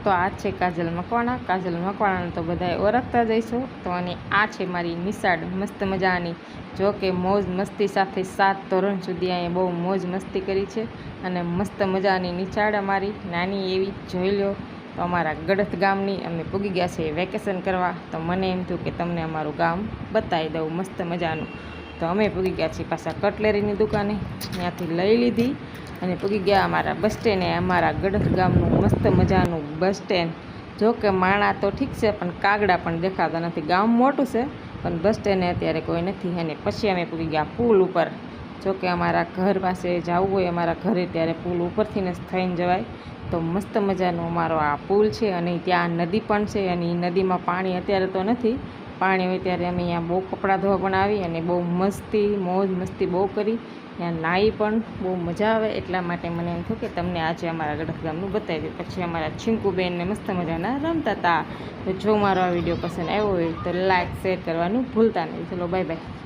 તો આ છે કાજલ મકવાણા તો બધાએ ઓળખતા જઈશો. તો અને આ છે મારી નિશાળ મસ્ત મજાની. જો કે મોજ મસ્તી સાથે 7 ધોરણ સુધી અહીંયા બહુ મોજ મસ્તી કરી છે. અને મસ્ત મજાની નિશાળ અમારી નાની એવી જોઈ લો. તો અમારા ગડથ ગામની અમે પૂગી ગયા છે વેકેશન કરવા. તો મને એમ થયું કે તમને અમારું ગામ બતાવી દઉં મસ્ત મજાનું. તો અમે પૂગી ગયા છીએ પાછા કટલેરીની દુકાને, ત્યાંથી લઈ લીધી અને પૂગી ગયા અમારા બસ સ્ટેન્ડે. અમારા ગડથ ગામનું મસ્ત મજાનું બસ સ્ટેન્ડ. જો કે માણા તો ઠીક છે પણ કાગડા પણ દેખાતા નથી. ગામ મોટું છે પણ બસ સ્ટેન્ડે અત્યારે કોઈ નથી. અને પછી અમે પૂગી ગયા પુલ ઉપર. જો કે અમારા ઘર પાસે જવું હોય અમારા ઘરે ત્યારે પુલ ઉપરથી જ થઈને જવાય. તો મસ્ત મજાનો અમારો આ પુલ છે અને ત્યાં નદી પણ છે. અને એ નદીમાં પાણી અત્યારે તો નથી, પાણી હોય ત્યારે અમે અહીંયા બહુ કપડાં ધોવા પણ આવી અને બહુ મોજ મસ્તી બહુ કરી. ત્યાં નાહી પણ બહુ મજા આવે. એટલા માટે મને એમ થયું કે તમને આજે અમારા ગડથ ગામનું બતાવી દઉં. પછી અમારા છીંકુબેનને મસ્ત મજાના રમતા હતા. તો જો મારો આ વિડીયો પસંદ આવ્યો હોય તો લાઈક શેર કરવાનું ભૂલતા નહીં. ચલો બાય બાય.